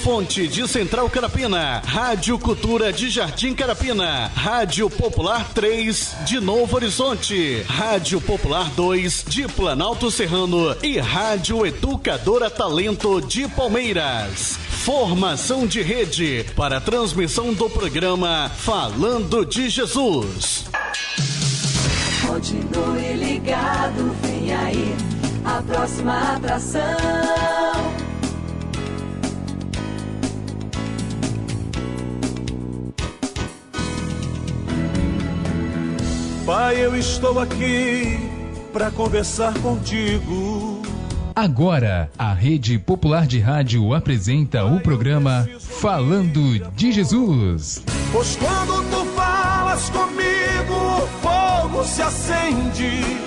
Fonte de Central Carapina, Rádio Cultura de Jardim Carapina, Rádio Popular 3 de Novo Horizonte, Rádio Popular 2 de Planalto Serrano e Rádio Educadora Talento de Palmeiras. Formação de rede para a transmissão do programa Falando de Jesus. Continue ligado, vem aí a próxima atração. Pai, eu estou aqui para conversar contigo. Agora, a Rede Popular de Rádio apresenta o programa Falando de Jesus. Pois quando tu falas comigo, o fogo se acende.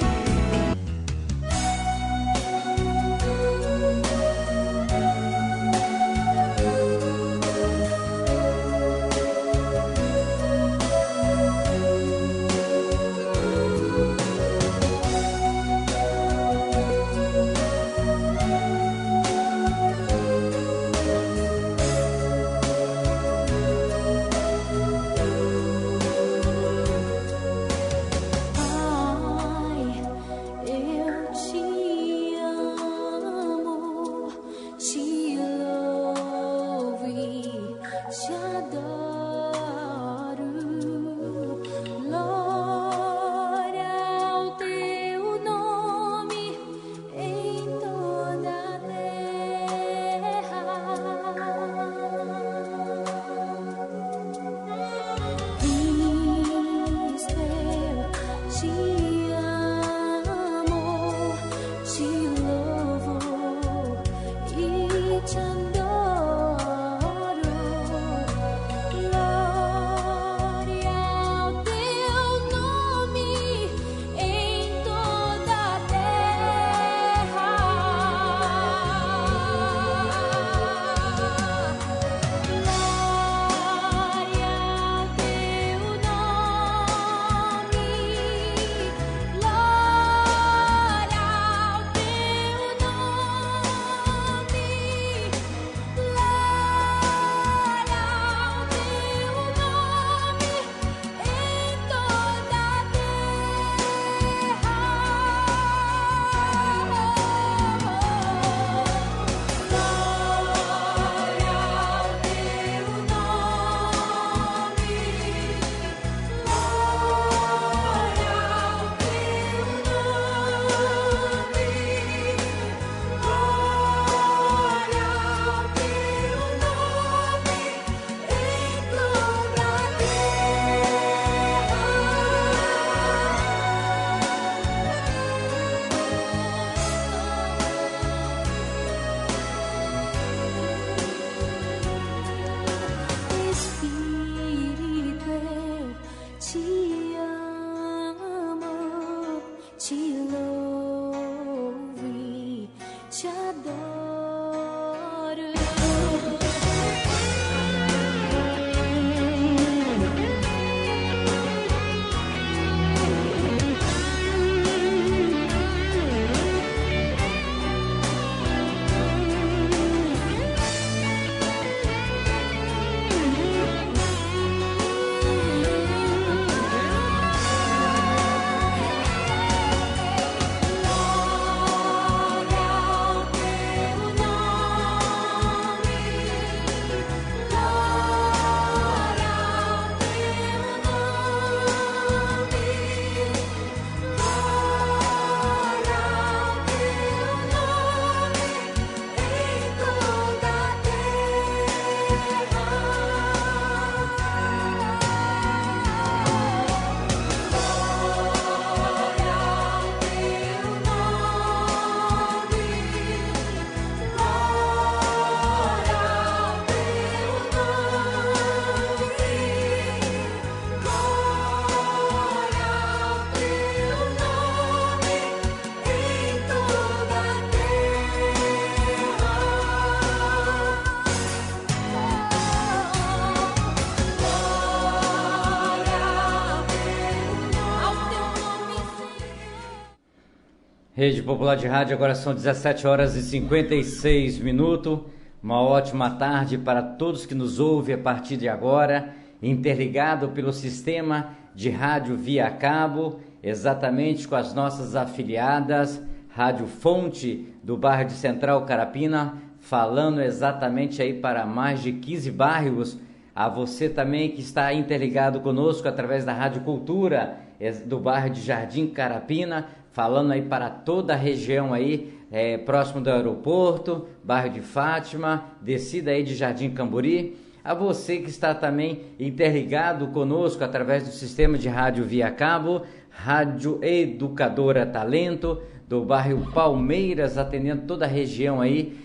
Rede Popular de Rádio, agora são 17 horas e 56 minutos. Uma ótima tarde para todos que nos ouvem a partir de agora, interligado pelo sistema de rádio via cabo, exatamente com as nossas afiliadas, Rádio Fonte do bairro de Central Carapina, falando exatamente aí para mais de 15 bairros. A você também que está interligado conosco através da Rádio Cultura do bairro de Jardim Carapina, falando aí para toda a região aí, próximo do aeroporto, bairro de Fátima, descida aí de Jardim Camburi. A você que está também interligado conosco através do sistema de rádio via cabo, Rádio Educadora Talento, do bairro Palmeiras, atendendo toda a região aí,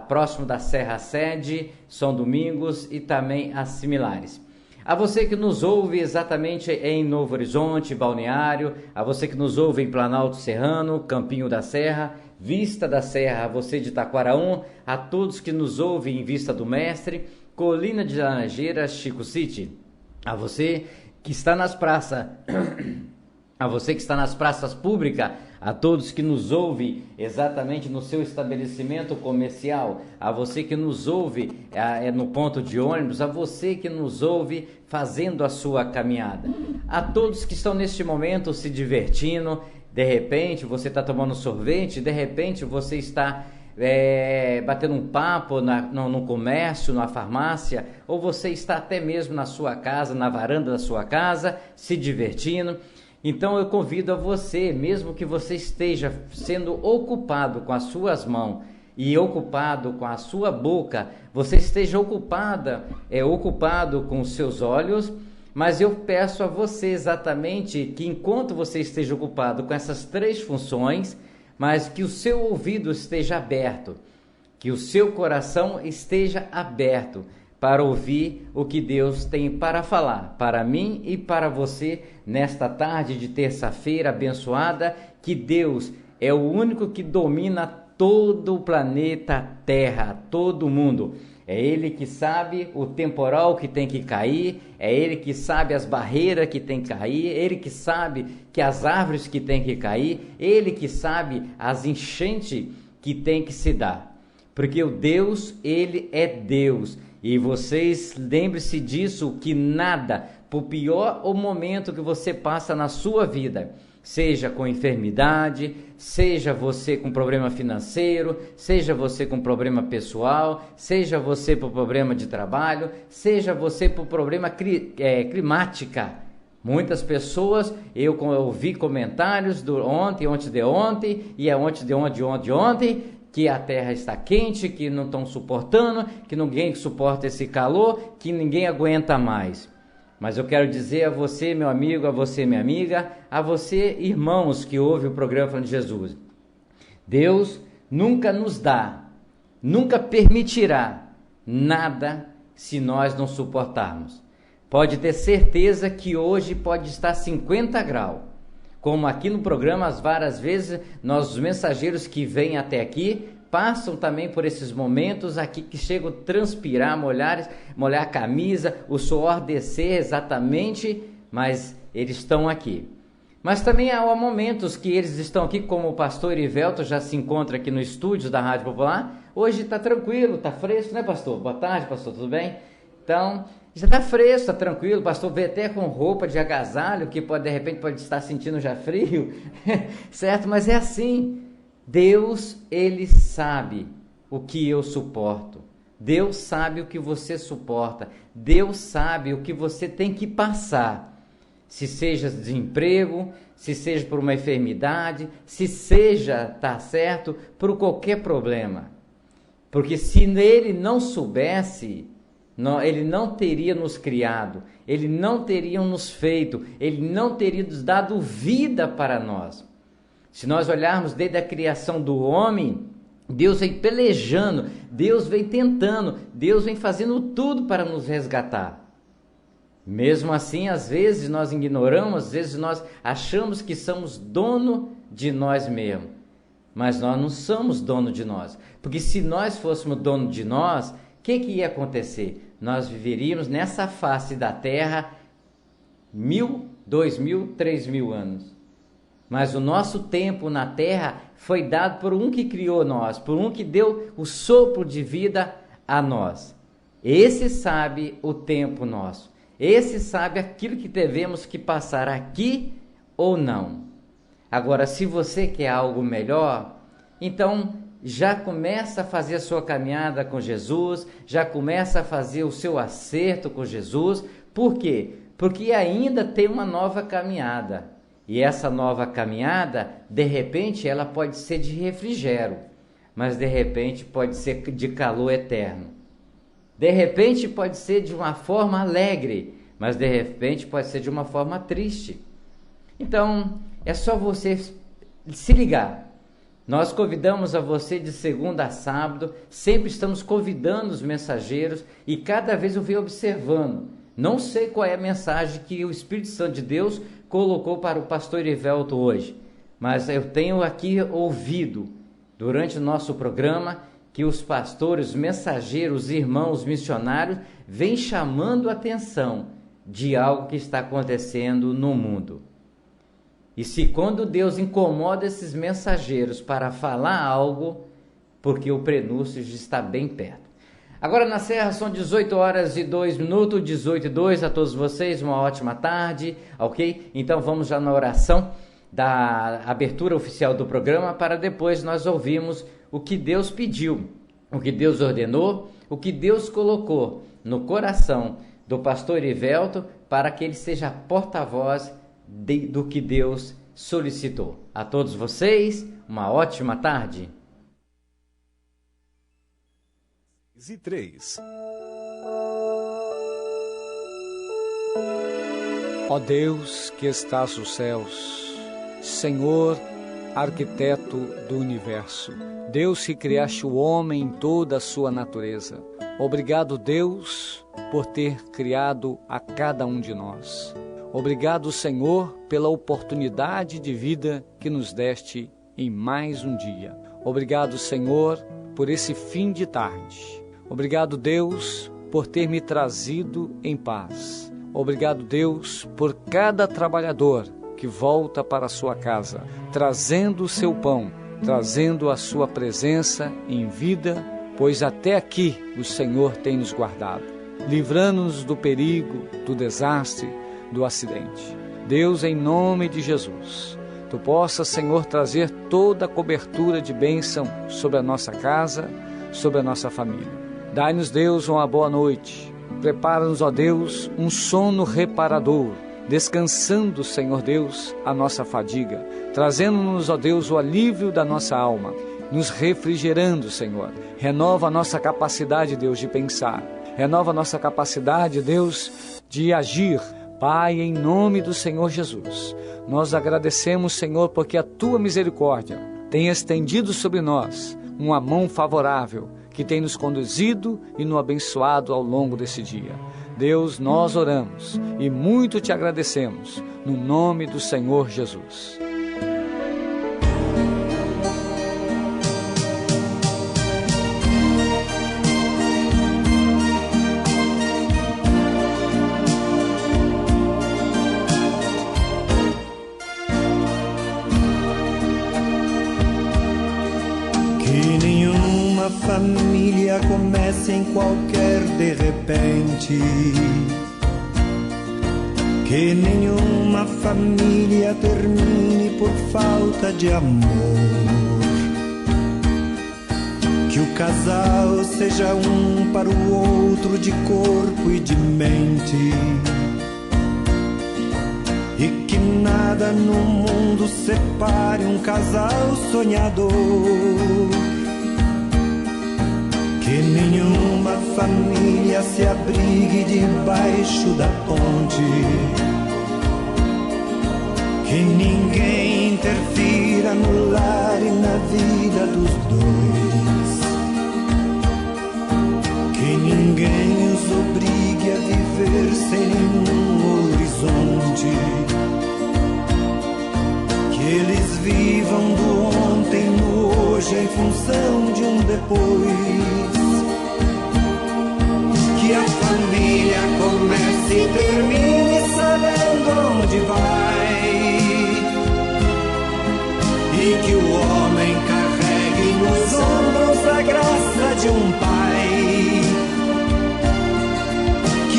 próximo da Serra Sede, São Domingos e também as similares. A você que nos ouve exatamente em Novo Horizonte, Balneário, a você que nos ouve em Planalto Serrano, Campinho da Serra, Vista da Serra, a você de Taquaraum, a todos que nos ouvem em Vista do Mestre, Colina de Laranjeiras, Chico City, a você que está nas praças, a você que está nas praças públicas, a todos que nos ouvem exatamente no seu estabelecimento comercial, a você que nos ouve no ponto de ônibus, a você que nos ouve fazendo a sua caminhada, a todos que estão neste momento se divertindo, de repente você está tomando sorvete, de repente você está batendo um papo no comércio, na farmácia, ou você está até mesmo na sua casa, na varanda da sua casa, se divertindo. Então eu convido a você, mesmo que você esteja sendo ocupado com as suas mãos e ocupado com a sua boca, você esteja ocupado com os seus olhos, mas eu peço a você exatamente que enquanto você esteja ocupado com essas três funções, mas que o seu ouvido esteja aberto, que o seu coração esteja aberto para ouvir o que Deus tem para falar, para mim e para você, nesta tarde de terça-feira abençoada, que Deus é o único que domina todo o planeta Terra, todo o mundo. É Ele que sabe o temporal que tem que cair, é Ele que sabe as barreiras que tem que cair, Ele que sabe que as árvores que tem que cair, Ele que sabe as enchentes que tem que se dar. Porque o Deus, Ele é Deus. E vocês lembrem-se disso, que nada, por pior o momento que você passa na sua vida, seja com enfermidade, seja você com problema financeiro, seja você com problema pessoal, seja você por problema de trabalho, seja você por problema climática. Muitas pessoas, eu ouvi comentários ontem e ontem de ontem, que a terra está quente, que não estão suportando, que ninguém suporta esse calor, que ninguém aguenta mais. Mas eu quero dizer a você, meu amigo, a você, minha amiga, a você, irmãos que ouvem o programa Falando de Jesus, Deus nunca nos dá, nunca permitirá nada se nós não suportarmos. Pode ter certeza que hoje pode estar 50 graus. Como aqui no programa, várias vezes, os mensageiros que vêm até aqui, passam também por esses momentos aqui que chegam a transpirar, molhar a camisa, o suor descer exatamente, mas eles estão aqui. Mas também há momentos que eles estão aqui, como o pastor Irivelto já se encontra aqui no estúdio da Rádio Popular. Hoje está tranquilo, está fresco, né, pastor? Boa tarde, pastor, tudo bem? Então, já está fresco, está tranquilo, o pastor veio até com roupa de agasalho, que de repente pode estar sentindo já frio, certo? Mas é assim, Deus, Ele sabe o que eu suporto, Deus sabe o que você suporta, Deus sabe o que você tem que passar, se seja desemprego, se seja por uma enfermidade, se seja, tá certo, por qualquer problema, porque se Ele não soubesse, Ele não teria nos criado, Ele não teria nos feito, Ele não teria nos dado vida para nós. Se nós olharmos desde a criação do homem, Deus vem pelejando, Deus vem tentando, Deus vem fazendo tudo para nos resgatar. Mesmo assim, às vezes nós ignoramos, às vezes nós achamos que somos dono de nós mesmos. Mas nós não somos dono de nós. Porque se nós fôssemos dono de nós, o que ia acontecer? Nós viveríamos nessa face da terra 1.000, 2.000, 3.000 anos. Mas o nosso tempo na terra foi dado por um que criou nós, por um que deu o sopro de vida a nós. Esse sabe o tempo nosso. Esse sabe aquilo que devemos que passar aqui ou não. Agora, se você quer algo melhor, então já começa a fazer a sua caminhada com Jesus, já começa a fazer o seu acerto com Jesus. Por quê? Porque ainda tem uma nova caminhada. E essa nova caminhada, de repente, ela pode ser de refrigério, mas de repente pode ser de calor eterno. De repente pode ser de uma forma alegre, mas de repente pode ser de uma forma triste. Então, é só você se ligar. Nós convidamos a você de segunda a sábado, sempre estamos convidando os mensageiros e cada vez eu venho observando. Não sei qual é a mensagem que o Espírito Santo de Deus colocou para o pastor Erivelto hoje, mas eu tenho aqui ouvido durante o nosso programa que os pastores, os mensageiros, os irmãos missionários vêm chamando a atenção de algo que está acontecendo no mundo. E se quando Deus incomoda esses mensageiros para falar algo, porque o prenúncio já está bem perto. Agora na Serra são 18h02, 18h02, a todos vocês uma ótima tarde, ok? Então vamos já na oração da abertura oficial do programa para depois nós ouvirmos o que Deus pediu, o que Deus ordenou, o que Deus colocou no coração do pastor Erivelto para que ele seja porta-voz do que Deus solicitou. A todos vocês, uma ótima tarde. 3. Ó Deus que estás nos céus, Senhor, arquiteto do universo, Deus que criaste o homem em toda a sua natureza, obrigado, Deus, por ter criado a cada um de nós. Obrigado, Senhor, pela oportunidade de vida que nos deste em mais um dia. Obrigado, Senhor, por esse fim de tarde. Obrigado, Deus, por ter me trazido em paz. Obrigado, Deus, por cada trabalhador que volta para a sua casa, trazendo o seu pão, trazendo a sua presença em vida, pois até aqui o Senhor tem nos guardado, livrando-nos do perigo, do desastre, do acidente. Deus, em nome de Jesus, Tu possas, Senhor, trazer toda a cobertura de bênção sobre a nossa casa, sobre a nossa família. Dai-nos, Deus, uma boa noite. Prepara-nos, ó Deus, um sono reparador, descansando, Senhor Deus, a nossa fadiga, trazendo-nos, ó Deus, o alívio da nossa alma, nos refrigerando, Senhor. Renova a nossa capacidade, Deus, de pensar. Renova a nossa capacidade, Deus, de agir. Pai, em nome do Senhor Jesus, nós agradecemos, Senhor, porque a Tua misericórdia tem estendido sobre nós uma mão favorável, que tem nos conduzido e nos abençoado ao longo desse dia. Deus, nós oramos e muito Te agradecemos, no nome do Senhor Jesus. Família comece em qualquer de repente, que nenhuma família termine por falta de amor, que o casal seja um para o outro de corpo e de mente, e que nada no mundo separe um casal sonhador. Que nenhuma família se abrigue debaixo da ponte, que ninguém interfira no lar e na vida dos dois, que ninguém os obrigue a viver sem nenhum horizonte, que eles vivam do ontem no hoje em função de um depois. Que a família comece e termine sabendo onde vai, e que o homem carregue nos ombros a graça de um pai,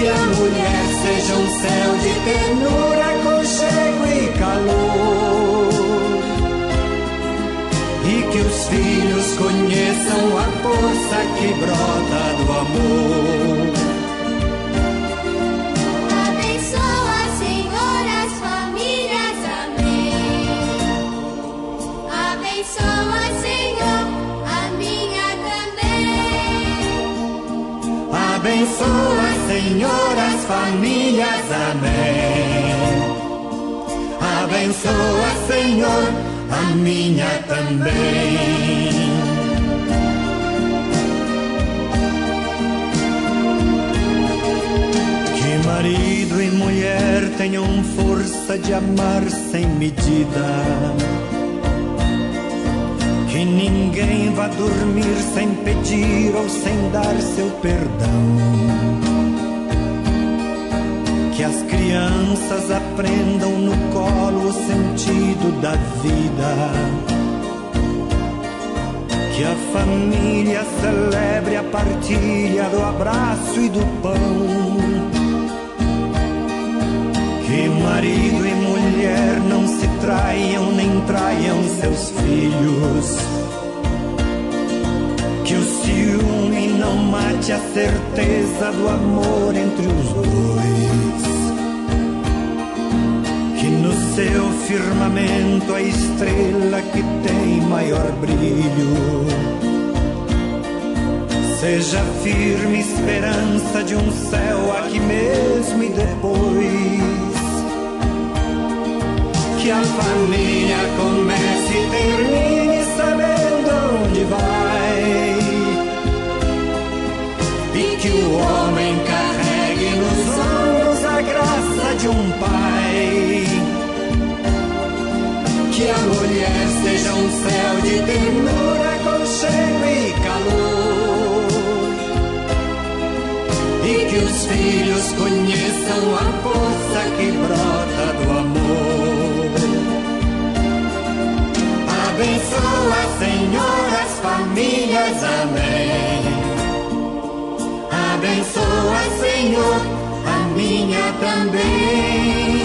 Que a mulher seja um céu de ternura, aconchego e calor. E que os filhos conheçam a força que brota do amor. Abençoa, Senhor, as famílias, amém. Abençoa, Senhor, a minha também. Abençoa, Senhor, as famílias, amém. Abençoa, Senhor, a minha também. Que marido e mulher tenham força de amar sem medida. Que ninguém vá dormir sem pedir ou sem dar seu perdão. Que as crianças aprendam no colo o sentido da vida. Que a família celebre a partilha do abraço e do pão. Que marido e mulher não se traiam nem traiam seus filhos. Que o ciúme não mate a certeza do amor entre os dois. Que no seu firmamento a estrela que tem maior brilho seja firme esperança de um céu aqui mesmo e depois. Que a família comece e termine sabendo onde vai. E que o homem carregue nos ombros a graça de um pai. Que a mulher seja um céu de ternura, aconchego e calor. E que os filhos conheçam a força que brota do amor. Abençoa, Senhor, as famílias, amém. Abençoa, Senhor, a minha também.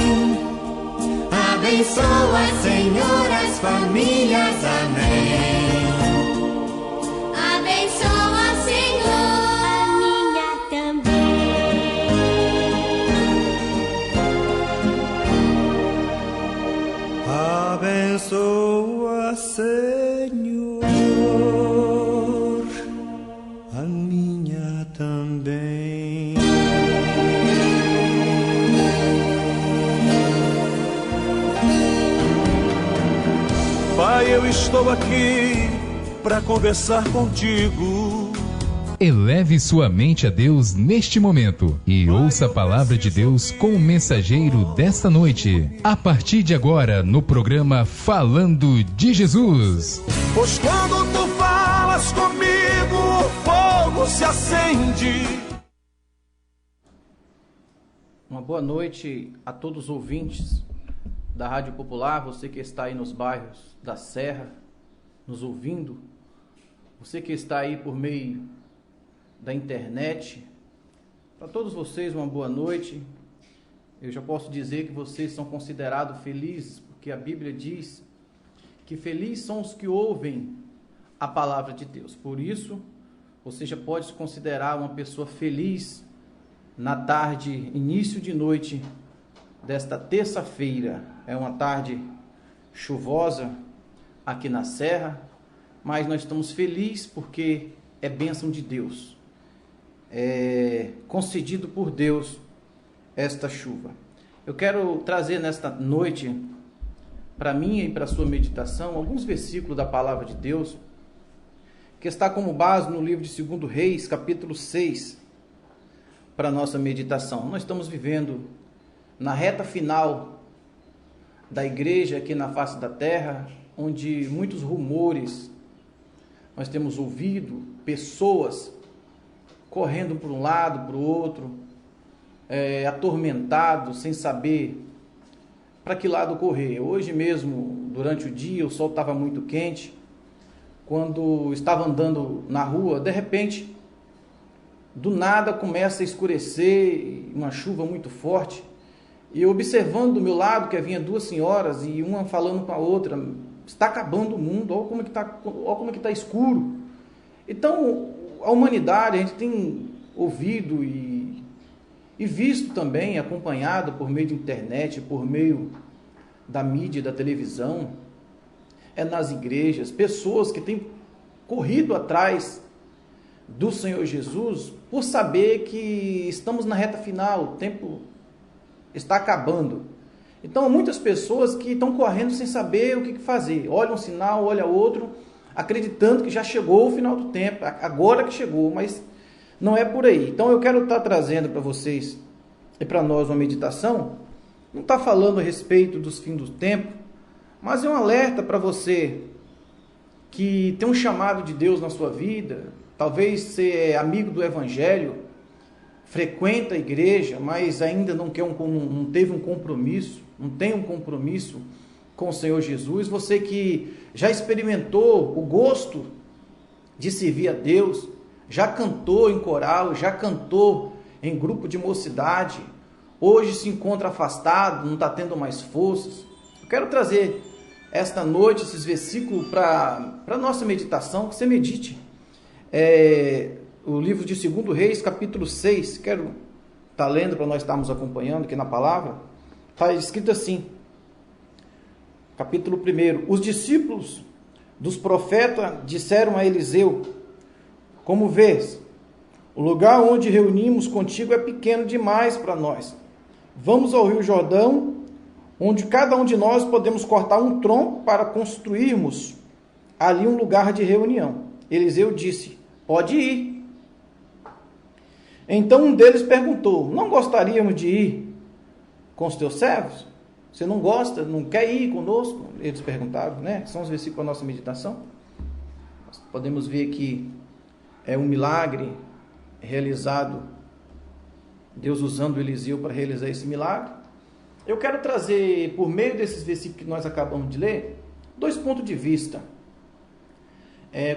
Abençoa, Senhor, as famílias, amém. Abençoa, Senhor, a minha também. Abençoa, Senhor, a minha também. Pai, eu estou aqui para conversar contigo. Eleve sua mente a Deus neste momento e ouça a palavra de Deus com o mensageiro desta noite. A partir de agora, no programa Falando de Jesus. Pois quando tu falas comigo, o fogo se acende. Uma boa noite a todos os ouvintes da Rádio Popular, você que está aí nos bairros da Serra, nos ouvindo, você que está aí por meio da internet. Para todos vocês, uma boa noite. Eu já posso dizer que vocês são considerados felizes, porque a Bíblia diz que felizes são os que ouvem a palavra de Deus. Por isso, você já pode se considerar uma pessoa feliz na tarde, início de noite desta terça-feira. É uma tarde chuvosa aqui na Serra, mas nós estamos felizes porque é bênção de Deus. É concedido por Deus esta chuva. Eu quero trazer nesta noite, para mim e para a sua meditação, alguns versículos da palavra de Deus, que está como base no livro de 2 Reis, capítulo 6, para a nossa meditação. Nós estamos vivendo na reta final da igreja aqui na face da terra, onde muitos rumores nós temos ouvido, pessoas correndo para um lado, para o outro, atormentados, sem saber para que lado correr. Hoje mesmo, durante o dia, o sol estava muito quente. Quando estava andando na rua, de repente, do nada começa a escurecer, uma chuva muito forte, e eu observando do meu lado que vinha duas senhoras, e uma falando com a outra, está acabando o mundo, olha como é que está escuro. Então, a humanidade, a gente tem ouvido e visto também, acompanhado por meio de internet, por meio da mídia, da televisão, nas igrejas, pessoas que têm corrido atrás do Senhor Jesus por saber que estamos na reta final, o tempo está acabando. Então, muitas pessoas que estão correndo sem saber o que fazer, olha um sinal, olha outro, acreditando que já chegou o final do tempo, agora que chegou, mas não é por aí. Então, eu quero estar trazendo para vocês e para nós uma meditação, não está falando a respeito dos fins do tempo, mas é um alerta para você que tem um chamado de Deus na sua vida, talvez você é amigo do Evangelho, frequenta a igreja, mas ainda não teve um compromisso, não tem um compromisso com o Senhor Jesus, você que já experimentou o gosto de servir a Deus, já cantou em coral, já cantou em grupo de mocidade, hoje se encontra afastado, não está tendo mais forças. Eu quero trazer esta noite esses versículos para a nossa meditação, que você medite. O livro de 2 Reis, capítulo 6, quero estar lendo para nós estarmos acompanhando aqui na palavra. Está escrito assim, capítulo 1: Os discípulos dos profetas disseram a Eliseu: como vês, o lugar onde reunimos contigo é pequeno demais para nós. Vamos ao rio Jordão, onde cada um de nós podemos cortar um tronco para construirmos ali um lugar de reunião. Eliseu disse: pode ir. Então um deles perguntou: não gostaríamos de ir com os teus servos? Você não gosta, não quer ir conosco? Eles perguntaram, né? São os versículos da nossa meditação. Nós podemos ver que é um milagre realizado, Deus usando Eliseu para realizar esse milagre. Eu quero trazer, por meio desses versículos que nós acabamos de ler, 2 pontos de vista.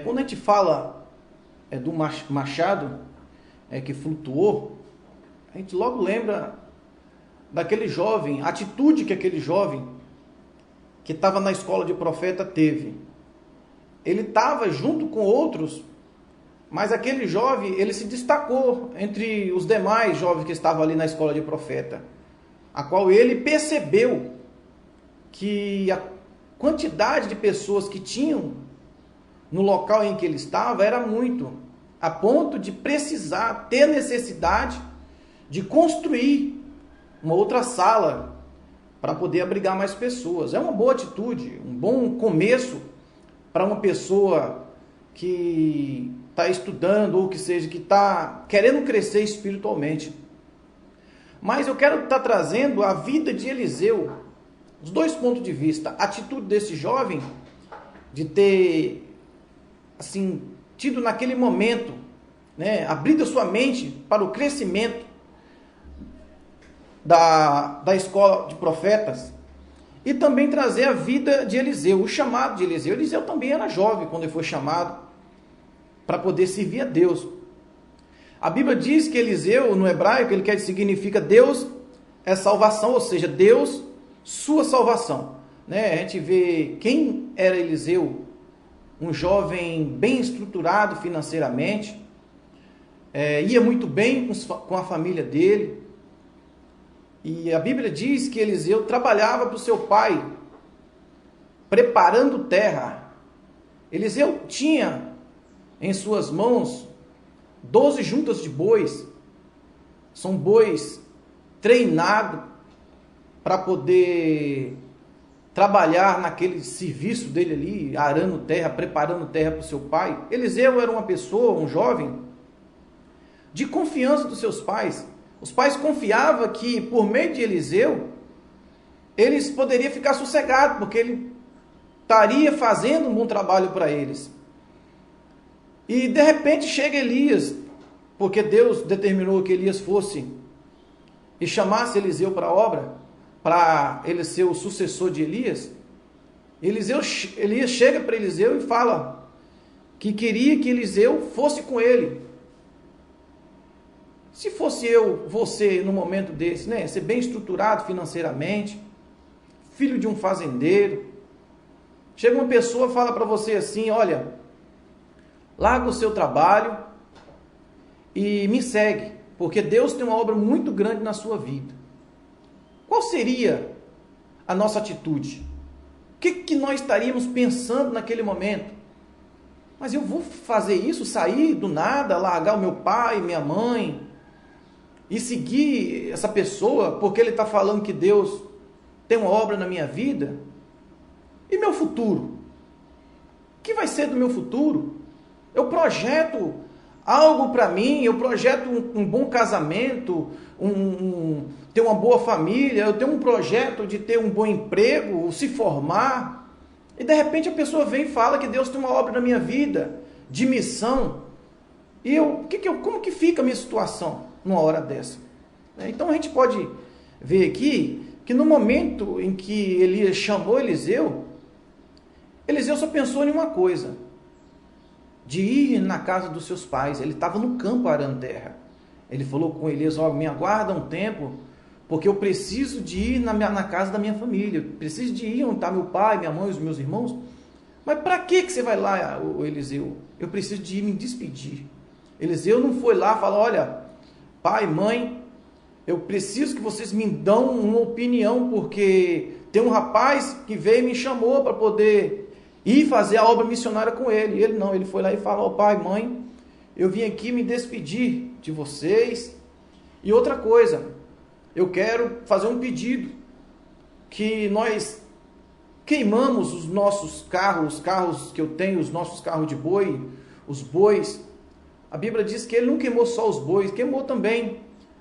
Quando a gente fala do machado que flutuou, a gente logo lembra daquele jovem, a atitude que aquele jovem que estava na escola de profeta teve. Ele estava junto com outros, mas aquele jovem, ele se destacou entre os demais jovens que estavam ali na escola de profeta, a qual ele percebeu que a quantidade de pessoas que tinham no local em que ele estava era muito, a ponto de precisar, ter necessidade de construir uma outra sala para poder abrigar mais pessoas. É uma boa atitude, um bom começo para uma pessoa que está estudando, ou que seja, que está querendo crescer espiritualmente. Mas eu quero estar trazendo a vida de Eliseu, os 2 pontos de vista. A atitude desse jovem de ter, assim, tido naquele momento, né, abrido a sua mente para o crescimento da escola de profetas, e também trazer a vida de Eliseu, o chamado de Eliseu. Eliseu também era jovem quando ele foi chamado para poder servir a Deus. A Bíblia diz que Eliseu, no hebraico, ele significa Deus é salvação, ou seja, Deus, sua salvação. Né? A gente vê quem era Eliseu, um jovem bem estruturado financeiramente, ia muito bem com a família dele, e a Bíblia diz que Eliseu trabalhava para o seu pai, preparando terra. Eliseu tinha em suas mãos 12 juntas de bois. São bois treinados para poder trabalhar naquele serviço dele ali, arando terra, preparando terra para o seu pai. Eliseu era uma pessoa, um jovem, de confiança dos seus pais. Os pais confiavam que, por meio de Eliseu, eles poderiam ficar sossegados, porque ele estaria fazendo um bom trabalho para eles. E de repente chega Elias, porque Deus determinou que Elias fosse e chamasse Eliseu para a obra, para ele ser o sucessor de Elias. Elias chega para Eliseu e fala que queria que Eliseu fosse com ele. Se fosse você, num momento desse, né? Ser bem estruturado financeiramente, filho de um fazendeiro, chega uma pessoa e fala para você assim, olha, larga o seu trabalho e me segue, porque Deus tem uma obra muito grande na sua vida. Qual seria a nossa atitude? O que nós estaríamos pensando naquele momento? Mas eu vou fazer isso, sair do nada, largar o meu pai, minha mãe, e seguir essa pessoa porque ele está falando que Deus tem uma obra na minha vida? E meu futuro? O que vai ser do meu futuro? Eu projeto algo para mim, eu projeto um bom casamento, ter uma boa família, eu tenho um projeto de ter um bom emprego, se formar, e de repente a pessoa vem e fala que Deus tem uma obra na minha vida, de missão, e como que fica a minha situação numa hora dessa? Então a gente pode ver aqui que no momento em que Elias chamou Eliseu só pensou em uma coisa, de ir na casa dos seus pais. Ele estava no campo arando terra. Ele falou com Elias, me aguarda um tempo, porque eu preciso de ir na casa da minha família, eu preciso de ir onde está meu pai, minha mãe, os meus irmãos. Mas para que você vai lá, Eliseu? Eu preciso de ir me despedir. Eliseu não foi lá e falou, olha, pai, mãe, eu preciso que vocês me dão uma opinião, porque tem um rapaz que veio e me chamou para poder ir fazer a obra missionária com ele. Ele foi lá e falou, pai, mãe, eu vim aqui me despedir de vocês. E outra coisa, eu quero fazer um pedido, que nós queimamos os nossos carros, os carros que eu tenho, os nossos carros de boi, os bois. A Bíblia diz que ele não queimou só os bois, queimou também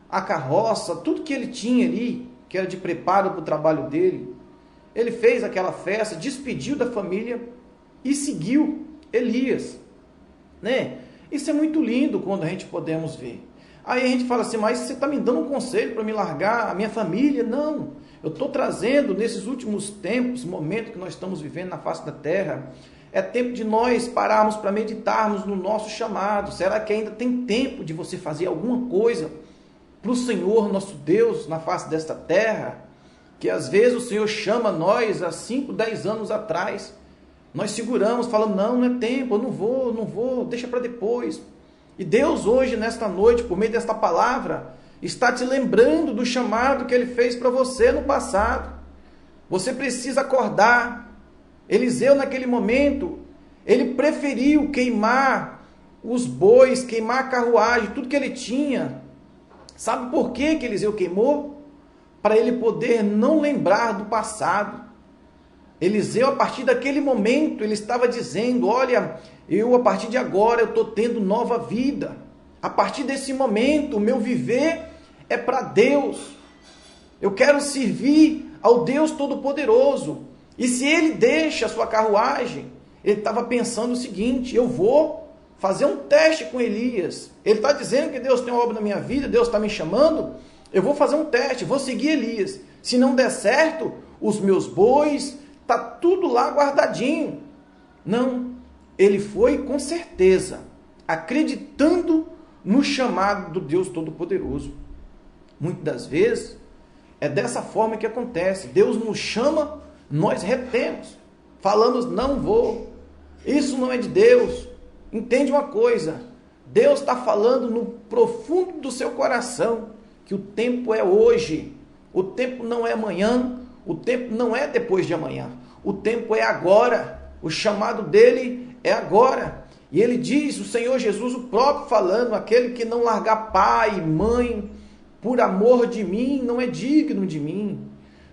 a carroça, tudo que ele tinha ali, que era de preparo para o trabalho dele. Ele fez aquela festa, despediu da família e seguiu Elias, né? Isso é muito lindo quando a gente podemos ver. Aí a gente fala assim, mas você está me dando um conselho para me largar a minha família? Não, eu estou trazendo nesses últimos tempos, momentos que nós estamos vivendo na face da terra, é tempo de nós pararmos para meditarmos no nosso chamado. Será que ainda tem tempo de você fazer alguma coisa para o Senhor nosso Deus na face desta terra? Que às vezes o Senhor chama nós há 5, 10 anos atrás, nós seguramos, falamos, não é tempo, eu não vou, deixa para depois. E Deus hoje, nesta noite, por meio desta palavra, está te lembrando do chamado que Ele fez para você no passado. Você precisa acordar. Eliseu, naquele momento, ele preferiu queimar os bois, queimar a carruagem, tudo que ele tinha. Sabe por que Eliseu queimou? Para ele poder não lembrar do passado. Eliseu, a partir daquele momento, ele estava dizendo, olha, a partir de agora, eu estou tendo nova vida. A partir desse momento, o meu viver é para Deus. Eu quero servir ao Deus Todo-Poderoso. E se ele deixa a sua carruagem, ele estava pensando o seguinte, eu vou fazer um teste com Elias. Ele está dizendo que Deus tem uma obra na minha vida, Deus está me chamando, eu vou fazer um teste, vou seguir Elias. Se não der certo, os meus bois, está tudo lá guardadinho. Não, ele foi com certeza, acreditando no chamado do Deus Todo-Poderoso. Muitas das vezes, é dessa forma que acontece. Deus nos chama, nós retemos, falamos, não vou, isso não é de Deus. Entende uma coisa, Deus está falando no profundo do seu coração, que o tempo é hoje, o tempo não é amanhã, o tempo não é depois de amanhã, o tempo é agora, o chamado dele é agora. E ele diz, o Senhor Jesus, o próprio falando, aquele que não largar pai e mãe por amor de mim, não é digno de mim.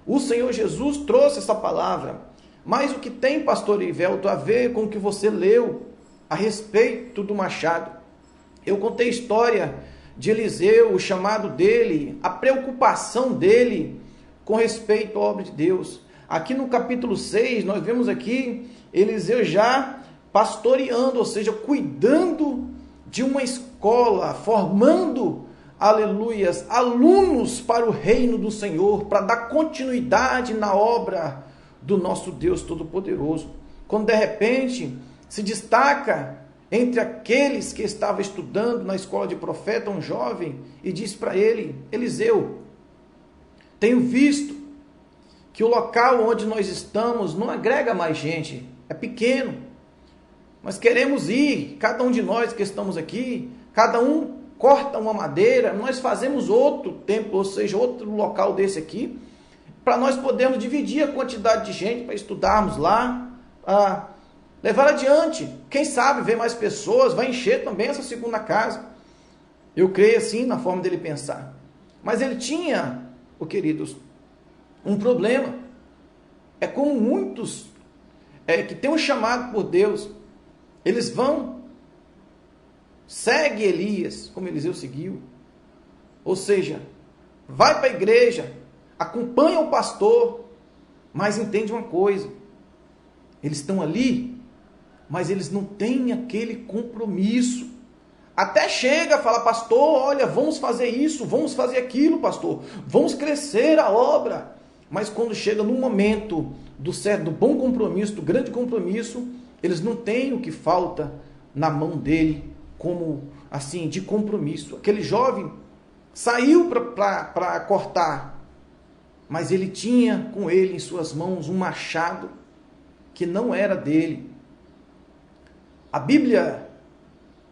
O Senhor Jesus trouxe essa palavra. Mas o que tem, pastor Ivelto, a ver com o que você leu a respeito do machado? Eu contei a história de Eliseu, o chamado dele, a preocupação dele com respeito à obra de Deus. Aqui no capítulo 6, nós vemos aqui Eliseu já pastoreando, ou seja, cuidando de uma escola, formando, aleluias, alunos para o reino do Senhor, para dar continuidade na obra do nosso Deus Todo-Poderoso. Quando de repente se destaca entre aqueles que estavam estudando na escola de profeta, um jovem, e disse para ele: Eliseu, tenho visto que o local onde nós estamos não agrega mais gente, é pequeno, mas queremos ir, cada um de nós que estamos aqui, cada um corta uma madeira, nós fazemos outro templo, ou seja, outro local desse aqui, para nós podermos dividir a quantidade de gente para estudarmos lá, levar adiante. Quem sabe ver mais pessoas, vai encher também essa segunda casa. Eu creio assim na forma dele pensar. Mas ele tinha, queridos, um problema. É como muitos que têm um chamado por Deus, eles vão, segue Elias, como Eliseu seguiu. Ou seja, vai para a igreja, acompanha o pastor, mas entende uma coisa: eles estão ali, mas eles não têm aquele compromisso. Até chega a falar: pastor, olha, vamos fazer isso, vamos fazer aquilo, pastor, vamos crescer a obra. Mas quando chega no momento do certo, do bom compromisso, do grande compromisso, eles não têm o que falta na mão dele, como assim, de compromisso. Aquele jovem saiu para cortar, mas ele tinha com ele em suas mãos um machado que não era dele. A Bíblia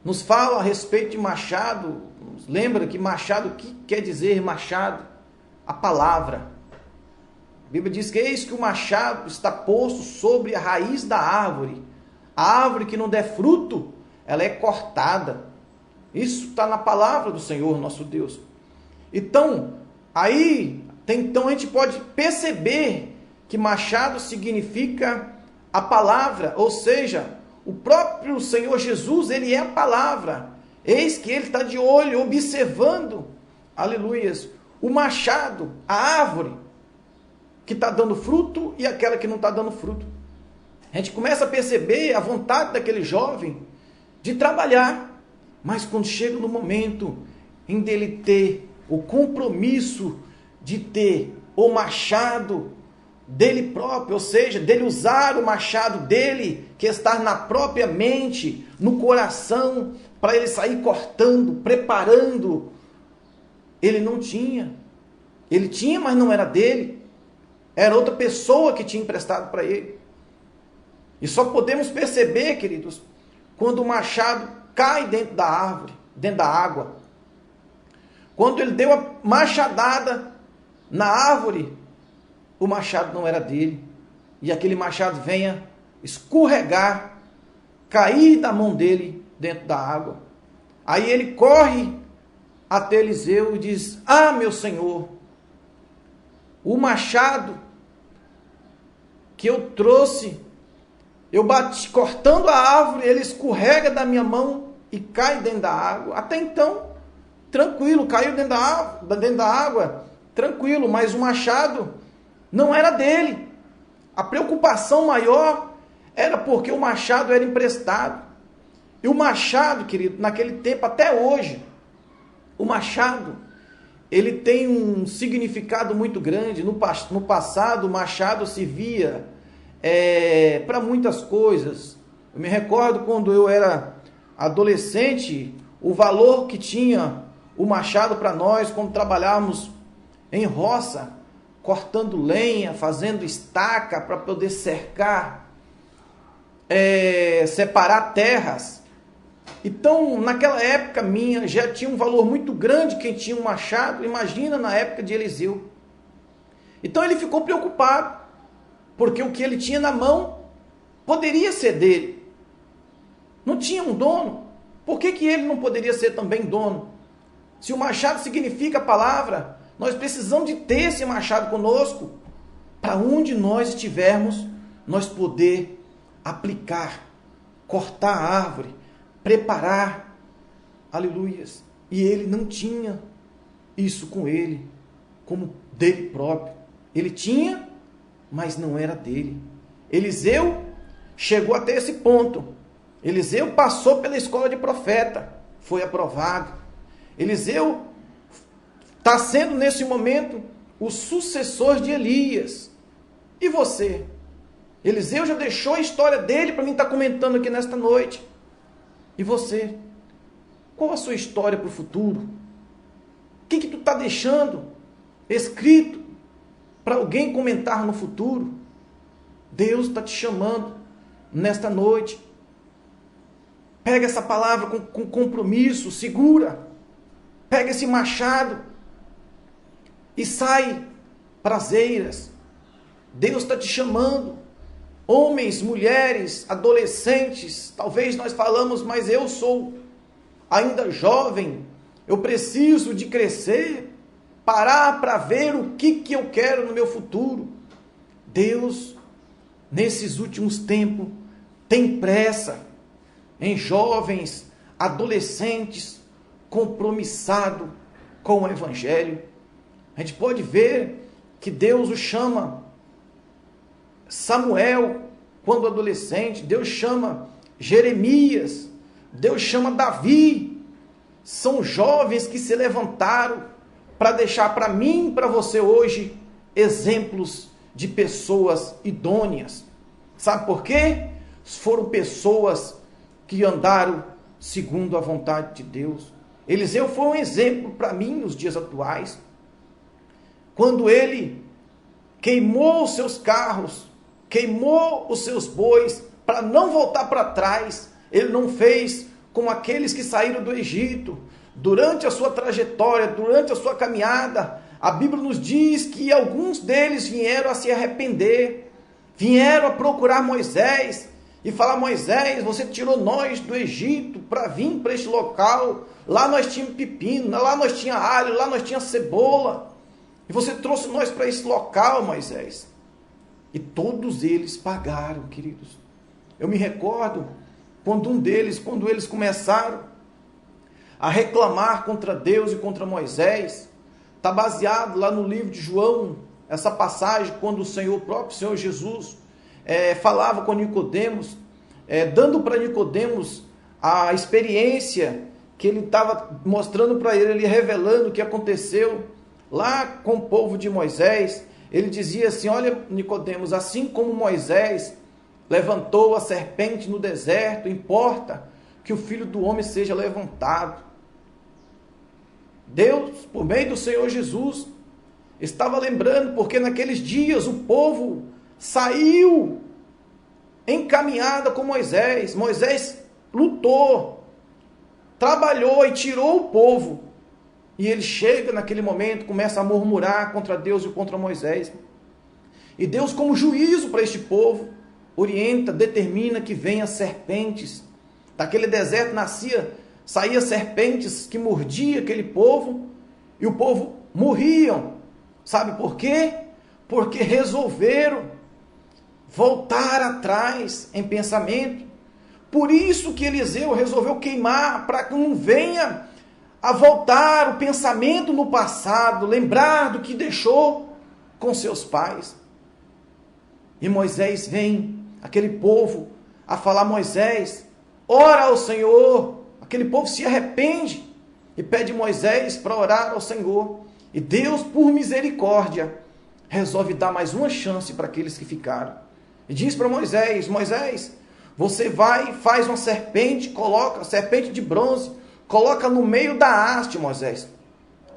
nos fala a respeito de machado. Lembra que machado, o que quer dizer machado? A palavra. A Bíblia diz que eis que o machado está posto sobre a raiz da árvore. A árvore que não der fruto, ela é cortada. Isso está na palavra do Senhor nosso Deus. Então, então a gente pode perceber que machado significa a palavra, ou seja, o próprio Senhor Jesus, ele é a palavra. Eis que ele está de olho, observando, aleluias, o machado, a árvore que está dando fruto e aquela que não está dando fruto. A gente começa a perceber a vontade daquele jovem de trabalhar, mas quando chega no momento em dele ter o compromisso de ter o machado dele próprio, ou seja, dele usar o machado dele, que está na própria mente, no coração, para ele sair cortando, preparando, ele não tinha. Ele tinha, mas não era dele. Era outra pessoa que tinha emprestado para ele. E só podemos perceber, queridos, quando o machado cai dentro da árvore, dentro da água. Quando ele deu a machadada na árvore, o machado não era dele. E aquele machado venha escorregar, cair da mão dele dentro da água. Aí ele corre até Eliseu e diz: ah, meu senhor, o machado que eu trouxe, eu bati cortando a árvore, ele escorrega da minha mão e cai dentro da água. Até então, tranquilo, caiu dentro da água, tranquilo, mas o machado não era dele. A preocupação maior era porque o machado era emprestado. E o machado, querido, naquele tempo, até hoje, o machado, ele tem um significado muito grande. No passado, o machado servia para muitas coisas. Eu me recordo quando eu era adolescente, o valor que tinha o machado para nós, quando trabalhávamos em roça, cortando lenha, fazendo estaca para poder cercar, separar terras. Então, naquela época minha, já tinha um valor muito grande quem tinha um machado. Imagina na época de Eliseu. Então ele ficou preocupado, porque o que ele tinha na mão poderia ser dele. Não tinha um dono. Por que ele não poderia ser também dono? Se o machado significa a palavra, nós precisamos de ter esse machado conosco, para onde nós estivermos, nós poder aplicar, cortar a árvore, preparar, aleluias. E ele não tinha isso com ele, como dele próprio. Ele tinha, mas não era dele. Eliseu chegou até esse ponto. Eliseu passou pela escola de profeta, foi aprovado. Eliseu está sendo nesse momento o sucessor de Elias. E você? Eliseu já deixou a história dele para mim estar comentando aqui nesta noite. E você? Qual a sua história para o futuro? O que tu está deixando escrito para alguém comentar no futuro? Deus está te chamando nesta noite. Pega essa palavra com compromisso, segura. Pega esse machado e sai prazeiras. Deus está te chamando. Homens, mulheres, adolescentes, talvez nós falamos, mas eu sou ainda jovem, eu preciso de crescer, parar para ver o que eu quero no meu futuro. Deus, nesses últimos tempos, tem pressa em jovens, adolescentes, compromissado com o Evangelho. A gente pode ver que Deus o chama Samuel, quando adolescente, Deus chama Jeremias, Deus chama Davi. São jovens que se levantaram para deixar para mim e para você hoje exemplos de pessoas idôneas. Sabe por quê? Foram pessoas que andaram segundo a vontade de Deus. Eliseu foi um exemplo para mim nos dias atuais. Quando ele queimou os seus carros, queimou os seus bois, para não voltar para trás, ele não fez como aqueles que saíram do Egito. Durante a sua trajetória, durante a sua caminhada, a Bíblia nos diz que alguns deles vieram a se arrepender, vieram a procurar Moisés e falar: Moisés, você tirou nós do Egito para vir para este local, lá nós tínhamos pepino, lá nós tínhamos alho, lá nós tínhamos cebola, e você trouxe nós para esse local, Moisés. E todos eles pagaram, queridos. Eu me recordo quando eles começaram a reclamar contra Deus e contra Moisés. Está baseado lá no livro de João, essa passagem, quando o próprio Senhor Jesus falava com Nicodemos, dando para Nicodemos a experiência que ele estava mostrando para ele revelando o que aconteceu lá com o povo de Moisés. Ele dizia assim: olha, Nicodemos, assim como Moisés levantou a serpente no deserto, importa que o Filho do Homem seja levantado. Deus, por meio do Senhor Jesus, estava lembrando, porque naqueles dias o povo saiu em caminhada com Moisés. Moisés lutou, trabalhou e tirou o povo. E ele chega naquele momento, começa a murmurar contra Deus e contra Moisés. E Deus, como juízo para este povo, orienta, determina que venham serpentes. Daquele deserto saía serpentes que mordiam aquele povo, e o povo morriam. Sabe por quê? Porque resolveram voltar atrás em pensamento. Por isso que Eliseu resolveu queimar, para que não venha a voltar o pensamento no passado, lembrar do que deixou com seus pais. E Moisés vem, aquele povo, a falar: Moisés, ora ao Senhor. Aquele povo se arrepende e pede Moisés para orar ao Senhor. E Deus, por misericórdia, resolve dar mais uma chance para aqueles que ficaram. E diz para Moisés: Moisés, você vai e faz uma serpente, coloca, serpente de bronze, coloca no meio da haste, Moisés.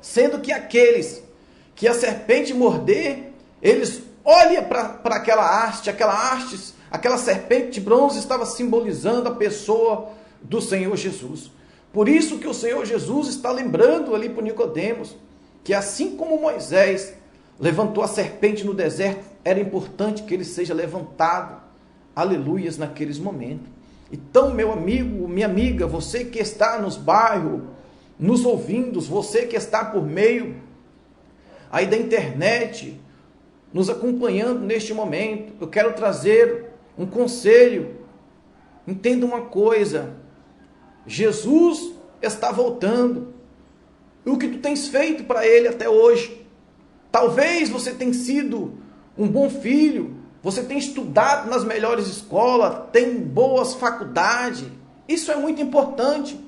Sendo que aqueles que a serpente morder, eles olham para aquela haste, aquela serpente de bronze estava simbolizando a pessoa do Senhor Jesus. Por isso que o Senhor Jesus está lembrando ali para Nicodemos, que assim como Moisés levantou a serpente no deserto, era importante que ele seja levantado, aleluias, naqueles momentos. Então, meu amigo, minha amiga, você que está nos bairros, nos ouvindo, você que está por meio aí da internet, nos acompanhando neste momento, eu quero trazer um conselho. Entenda uma coisa: Jesus está voltando. E o que tu tens feito para Ele até hoje? Talvez você tenha sido um bom filho, você tem estudado nas melhores escolas, tem boas faculdades, isso é muito importante.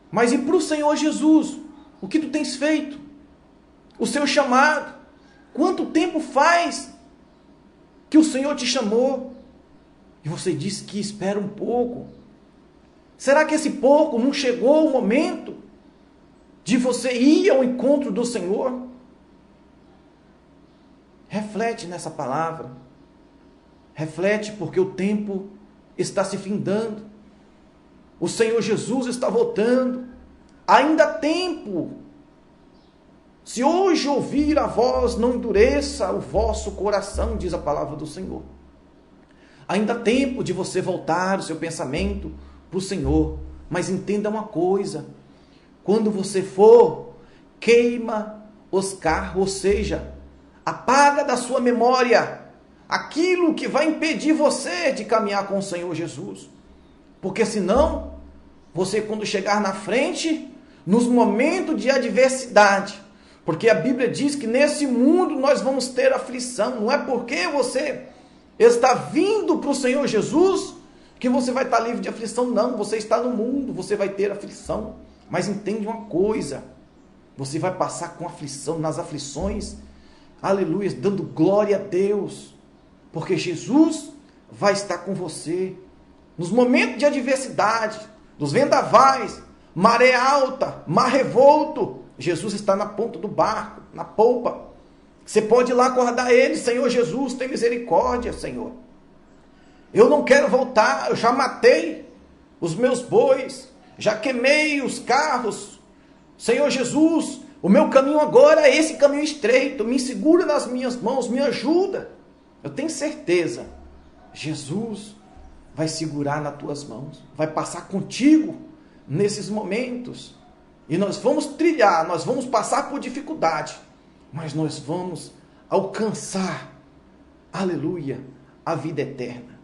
Mas e para o Senhor Jesus? O que tu tens feito? O seu chamado? Quanto tempo faz que o Senhor te chamou? E você disse que espera um pouco. Será que esse pouco não chegou o momento de você ir ao encontro do Senhor? Reflete nessa palavra. Reflete, porque o tempo está se findando. O Senhor Jesus está voltando. Ainda há tempo. Se hoje ouvir a voz, não endureça o vosso coração, diz a palavra do Senhor. Ainda há tempo de você voltar o seu pensamento para o Senhor. Mas entenda uma coisa. Quando você for, queima os carros, ou seja, apaga da sua memória aquilo que vai impedir você de caminhar com o Senhor Jesus. Porque senão, você quando chegar na frente, nos momentos de adversidade, porque a Bíblia diz que nesse mundo nós vamos ter aflição. Não é porque você está vindo para o Senhor Jesus que você vai estar livre de aflição. Não, você está no mundo, você vai ter aflição. Mas entende uma coisa, você vai passar com aflição, nas aflições, aleluia, dando glória a Deus, porque Jesus vai estar com você. Nos momentos de adversidade, dos vendavais, maré alta, mar revolto, Jesus está na ponta do barco, na polpa. Você pode ir lá acordar ele: Senhor Jesus, tem misericórdia, Senhor. Eu não quero voltar, eu já matei os meus bois, já queimei os carros. Senhor Jesus, o meu caminho agora é esse caminho estreito, me segura nas minhas mãos, me ajuda. Eu tenho certeza, Jesus vai segurar nas tuas mãos, vai passar contigo nesses momentos. E nós vamos trilhar, nós vamos passar por dificuldade, mas nós vamos alcançar, aleluia, a vida eterna.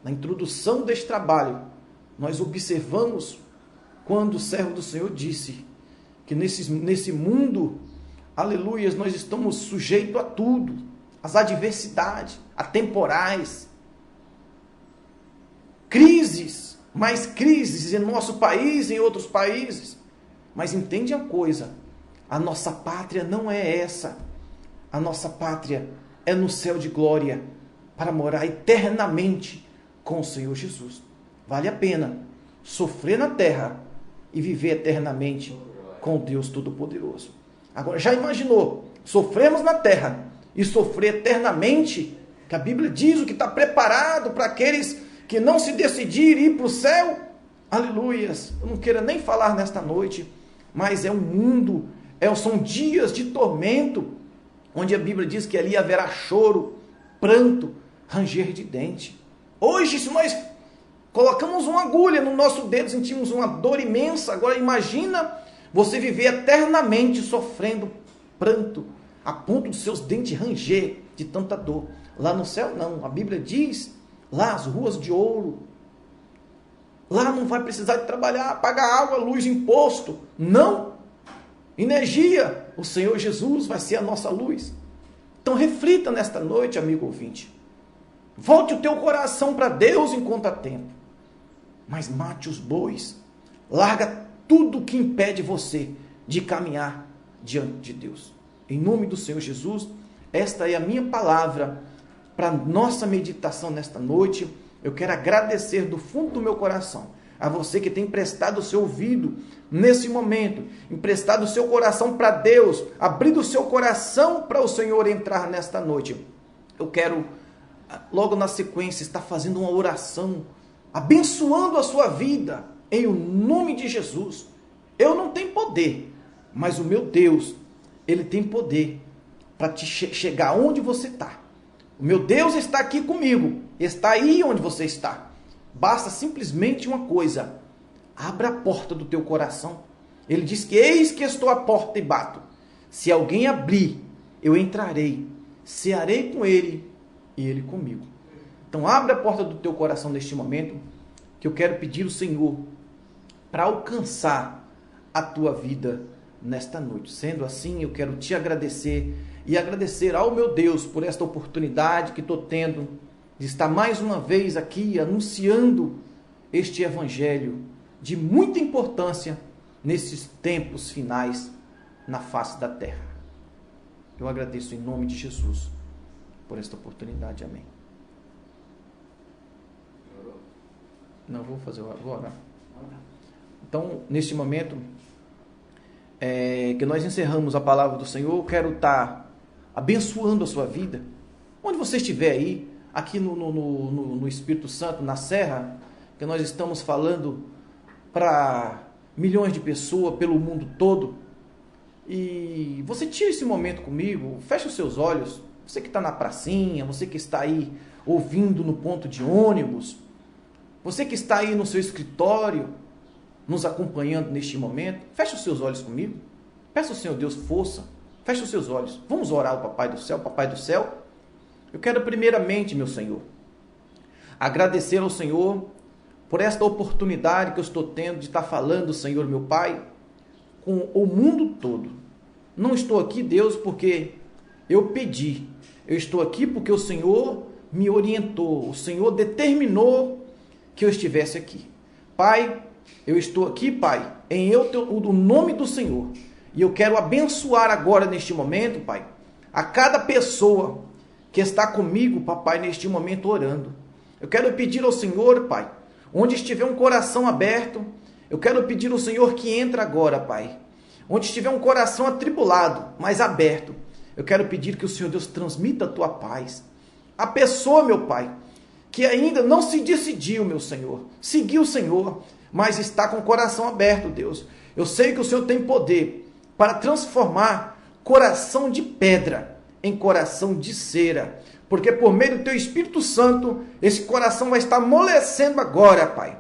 Na introdução deste trabalho, nós observamos quando o servo do Senhor disse que nesse mundo, aleluia, nós estamos sujeitos a tudo, às adversidades, a temporais, crises, mais crises em nosso país e em outros países. Mas entende a coisa, a nossa pátria não é essa. A nossa pátria é no céu de glória, para morar eternamente com o Senhor Jesus. Vale a pena sofrer na terra e viver eternamente com Deus Todo-Poderoso. Agora, já imaginou? Sofremos na terra e sofrer eternamente, que a Bíblia diz o que está preparado para aqueles que não se decidirem ir para o céu? Aleluias! Eu não quero nem falar nesta noite, mas é um mundo, são dias de tormento, onde a Bíblia diz que ali haverá choro, pranto, ranger de dente. Hoje, se nós colocamos uma agulha no nosso dedo, sentimos uma dor imensa. Agora imagina você viver eternamente sofrendo pranto, a ponto dos seus dentes ranger de tanta dor. Lá no céu não, a Bíblia diz, lá as ruas de ouro, lá não vai precisar de trabalhar, pagar água, luz, imposto. Não. Energia. O Senhor Jesus vai ser a nossa luz. Então reflita nesta noite, amigo ouvinte. Volte o teu coração para Deus enquanto há tempo. Mas mate os bois. Larga tudo que impede você de caminhar diante de Deus. Em nome do Senhor Jesus, esta é a minha palavra para nossa meditação nesta noite. Eu quero agradecer do fundo do meu coração a você que tem emprestado o seu ouvido nesse momento, emprestado o seu coração para Deus, abrido o seu coração para o Senhor entrar nesta noite. Eu quero, logo na sequência, estar fazendo uma oração, abençoando a sua vida, em o nome de Jesus. Eu não tenho poder, mas o meu Deus, Ele tem poder para te chegar onde você está. O meu Deus está aqui comigo, está aí onde você está. Basta simplesmente uma coisa: abra a porta do teu coração. Ele diz que eis que estou à porta e bato. Se alguém abrir, eu entrarei, cearei com ele e ele comigo. Então abre a porta do teu coração neste momento, que eu quero pedir ao Senhor para alcançar a tua vida nesta noite. Sendo assim, eu quero te agradecer e agradecer ao meu Deus por esta oportunidade que estou tendo de estar mais uma vez aqui anunciando este evangelho de muita importância nesses tempos finais na face da terra. Eu agradeço em nome de Jesus por esta oportunidade. Amém. Não vou fazer agora. Então, neste momento que nós encerramos a palavra do Senhor, eu quero estar abençoando a sua vida. Onde você estiver aí, aqui no Espírito Santo, na Serra, que nós estamos falando para milhões de pessoas pelo mundo todo. E você tira esse momento comigo, fecha os seus olhos. Você que está na pracinha, você que está aí ouvindo no ponto de ônibus, você que está aí no seu escritório, nos acompanhando neste momento, fecha os seus olhos comigo. Peça ao Senhor Deus força. Fecha os seus olhos. Vamos orar ao Papai do Céu. Papai do Céu, eu quero primeiramente, meu Senhor, agradecer ao Senhor por esta oportunidade que eu estou tendo de estar falando, Senhor, meu Pai, com o mundo todo. Não estou aqui, Deus, porque eu pedi. Eu estou aqui porque o Senhor me orientou. O Senhor determinou que eu estivesse aqui. Pai, eu estou aqui, Pai, em o nome do Senhor. E eu quero abençoar agora, neste momento, Pai, a cada pessoa que está comigo, Papai, neste momento orando. Eu quero pedir ao Senhor, Pai, onde estiver um coração aberto, eu quero pedir ao Senhor que entre agora, Pai. Onde estiver um coração atribulado, mas aberto, eu quero pedir que o Senhor Deus transmita a tua paz. A pessoa, meu Pai, que ainda não se decidiu, meu Senhor, seguiu o Senhor, mas está com o coração aberto, Deus. Eu sei que o Senhor tem poder para transformar coração de pedra em coração de cera, porque por meio do teu Espírito Santo, esse coração vai estar amolecendo agora, Pai.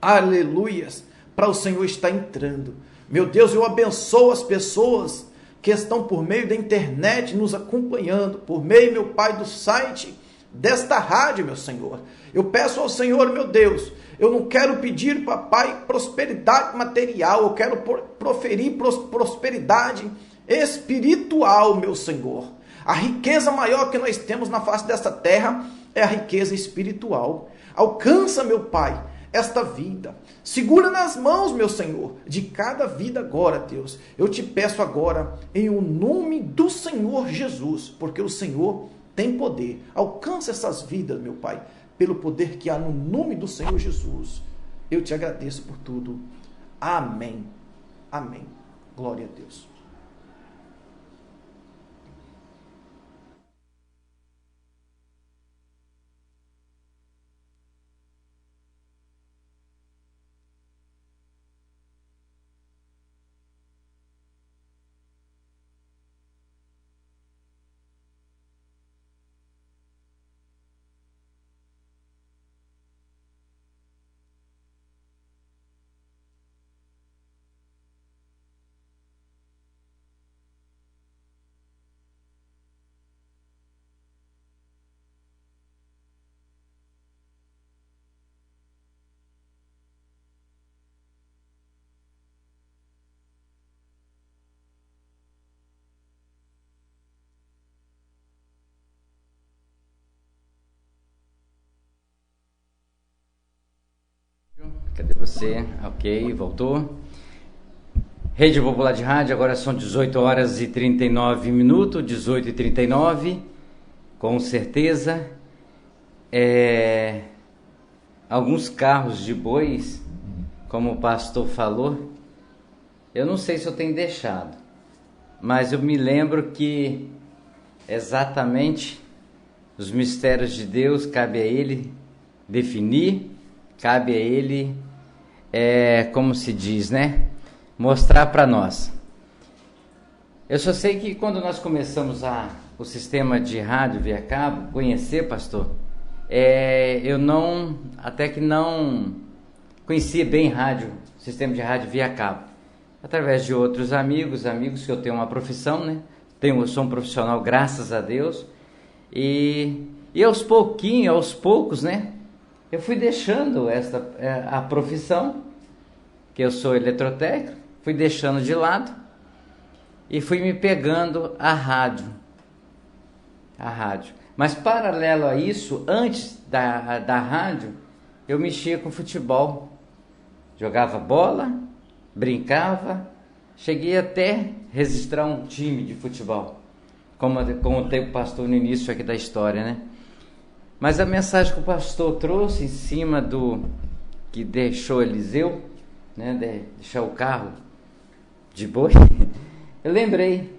Aleluias, para o Senhor estar entrando. Meu Deus, eu abençoo as pessoas que estão por meio da internet nos acompanhando, por meio, meu Pai, do site desta rádio, meu Senhor. Eu peço ao Senhor, meu Deus, eu não quero pedir, papai, prosperidade material, eu quero proferir prosperidade espiritual, meu Senhor. A riqueza maior que nós temos na face desta terra é a riqueza espiritual. Alcança, meu Pai, esta vida. Segura nas mãos, meu Senhor, de cada vida agora, Deus. Eu te peço agora, em o nome do Senhor Jesus, porque o Senhor tem poder. Alcança essas vidas, meu Pai, pelo poder que há no nome do Senhor Jesus. Eu te agradeço por tudo. Amém. Amém. Glória a Deus. Cadê você? Ok, voltou. Rede Popular de Rádio, agora são 18 horas e 39 minutos, 18 e 39, com certeza. Alguns carros de bois, como o pastor falou, eu não sei se eu tenho deixado, mas eu me lembro que exatamente os mistérios de Deus cabe a Ele definir, cabe a Ele, como se diz, né? Mostrar para nós. Eu só sei que quando nós começamos o sistema de rádio via cabo, conhecer, pastor, eu até que não conhecia bem sistema de rádio via cabo. Através de outros amigos que eu tenho uma profissão, né? Eu sou um profissional, graças a Deus. E aos poucos, né? Eu fui deixando a profissão, que eu sou eletrotécnico, fui deixando de lado e fui me pegando a rádio. Mas paralelo a isso, antes da rádio, eu mexia com futebol. Jogava bola, brincava, cheguei até registrar um time de futebol, como contei o pastor no início aqui da história, né? Mas a mensagem que o pastor trouxe em cima que deixou Eliseu, né, deixar o carro de boi, eu lembrei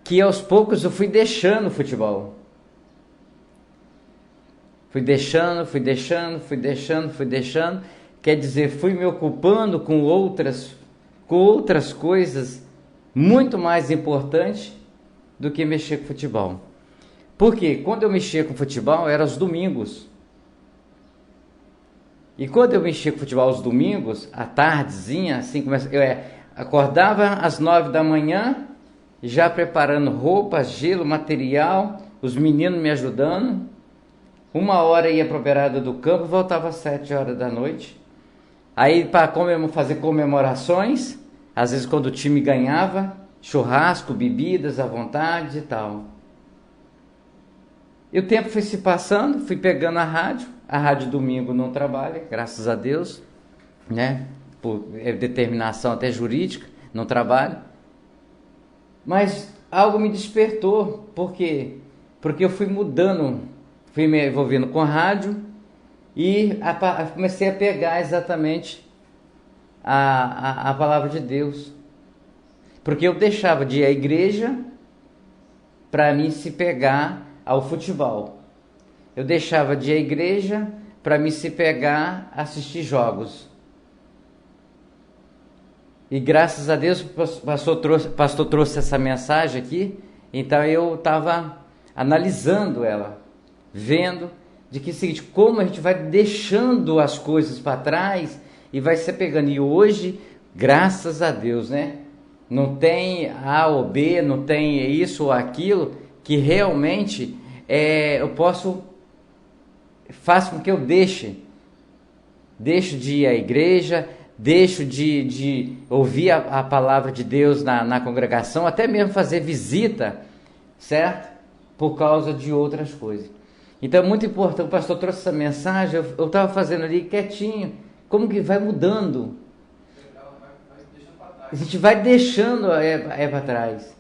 que aos poucos eu fui deixando o futebol. Fui deixando, quer dizer, fui me ocupando com outras coisas muito mais importantes do que mexer com futebol. Porque quando eu mexia com futebol, era aos domingos. E quando eu mexia com futebol aos domingos, à tardezinha, assim, eu acordava às 9 da manhã, já preparando roupa, gelo, material, os meninos me ajudando. 1h ia para a beirada do campo, voltava às 7 horas da noite. Aí para fazer comemorações, às vezes quando o time ganhava, churrasco, bebidas à vontade e tal. E o tempo foi se passando, fui pegando a rádio domingo não trabalha, graças a Deus, né? Por determinação até jurídica, não trabalha. Mas algo me despertou, por quê? Porque eu fui mudando, fui me envolvendo com a rádio e comecei a pegar exatamente a palavra de Deus. Porque eu deixava de ir à igreja para mim se pegar ao futebol. Eu deixava de ir à igreja para me se pegar a assistir jogos. E graças a Deus o pastor trouxe essa mensagem aqui, então eu estava analisando ela, vendo de que seguinte, como a gente vai deixando as coisas para trás e vai se pegando. E hoje, graças a Deus, né? Não tem A ou B, não tem isso ou aquilo, que realmente faz com que eu deixo de ir à igreja, deixo de ouvir a palavra de Deus na congregação, até mesmo fazer visita, certo? Por causa de outras coisas. Então é muito importante, o pastor trouxe essa mensagem, eu estava fazendo ali quietinho, como que vai mudando. A gente vai deixando para trás,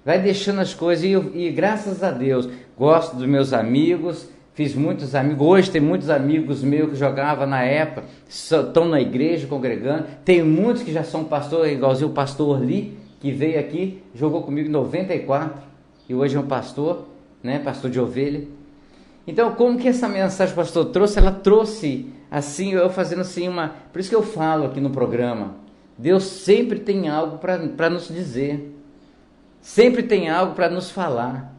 vai deixando as coisas, e graças a Deus, gosto dos meus amigos, fiz muitos amigos, hoje tem muitos amigos meus que jogavam na época, estão na igreja congregando, tem muitos que já são pastores, igualzinho o pastor Orli, que veio aqui, jogou comigo em 94, e hoje é um pastor, né, pastor de ovelha. Então, como que essa mensagem o pastor trouxe? Ela trouxe, assim, eu fazendo assim por isso que eu falo aqui no programa, Deus sempre tem algo para nos dizer, sempre tem algo para nos falar,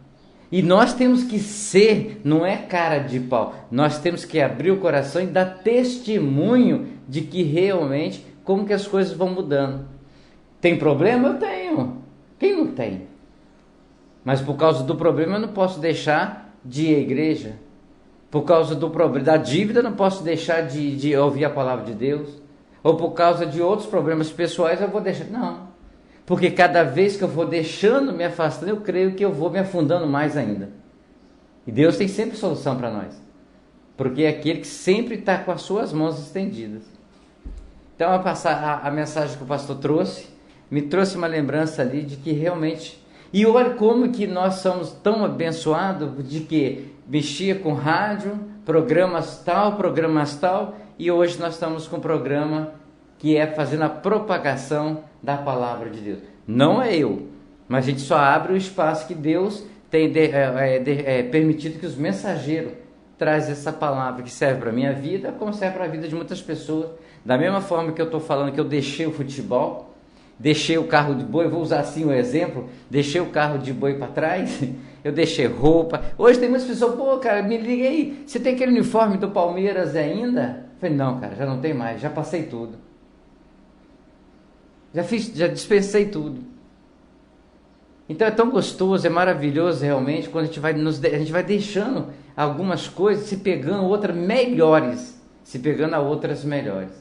e nós temos que ser, não é cara de pau, nós temos que abrir o coração e dar testemunho de que realmente, como que as coisas vão mudando. Tem problema? Eu tenho, quem não tem? Mas por causa do problema eu não posso deixar de ir à igreja, por causa do problema da dívida eu não posso deixar de ouvir a palavra de Deus, ou por causa de outros problemas pessoais eu vou deixar, não, porque cada vez que eu vou deixando, me afastando, eu creio que eu vou me afundando mais ainda. E Deus tem sempre solução para nós, porque é aquele que sempre está com as suas mãos estendidas. Então a mensagem que o pastor trouxe, me trouxe uma lembrança ali de que realmente, e olha como que nós somos tão abençoados, de que mexia com rádio, programas tal, e hoje nós estamos com um programa que é fazendo a propagação da palavra de Deus. Não é eu, mas a gente só abre o espaço que Deus tem permitido que os mensageiros trazem essa palavra que serve para a minha vida, como serve para a vida de muitas pessoas. Da mesma forma que eu estou falando que eu deixei o futebol, deixei o carro de boi, vou usar assim o exemplo, deixei o carro de boi para trás, eu deixei roupa. Hoje tem muitas pessoas, pô, cara, me liga aí, você tem aquele uniforme do Palmeiras ainda? Eu falei, não, cara, já não tem mais, já passei tudo. Já dispensei tudo. Então é tão gostoso, é maravilhoso realmente, quando a gente vai deixando algumas coisas, se pegando outras melhores, a outras melhores.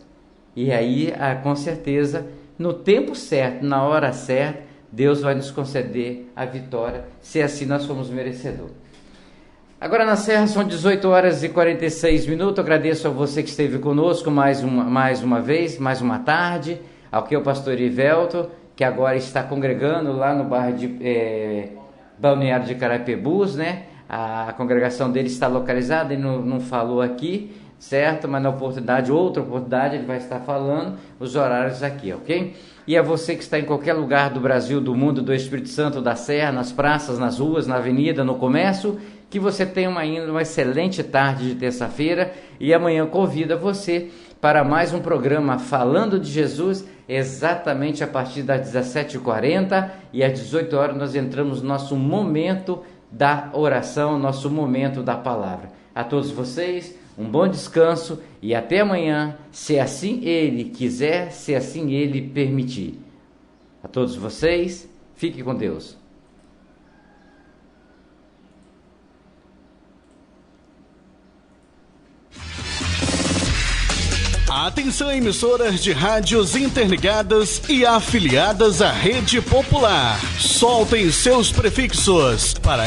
E aí, com certeza, no tempo certo, na hora certa, Deus vai nos conceder a vitória, se assim nós formos merecedores. Agora na Serra são 18 horas e 46 minutos, eu agradeço a você que esteve conosco mais uma vez, mais uma tarde, ao que é o pastor Ivelto, que agora está congregando lá no bairro de Balneário de Carapebus, né? A congregação dele está localizada, ele não falou aqui, certo? Mas na outra oportunidade, ele vai estar falando os horários aqui, ok? E a você que está em qualquer lugar do Brasil, do mundo, do Espírito Santo, da Serra, nas praças, nas ruas, na avenida, no comércio, que você tenha uma excelente tarde de terça-feira, e amanhã convido você para mais um programa Falando de Jesus, exatamente a partir das 17h40, e às 18 horas nós entramos no nosso momento da oração, nosso momento da palavra. A todos vocês, um bom descanso e até amanhã, se assim Ele quiser, se assim Ele permitir. A todos vocês, fiquem com Deus. Atenção, emissoras de rádios interligadas e afiliadas à Rede Popular. Soltem seus prefixos para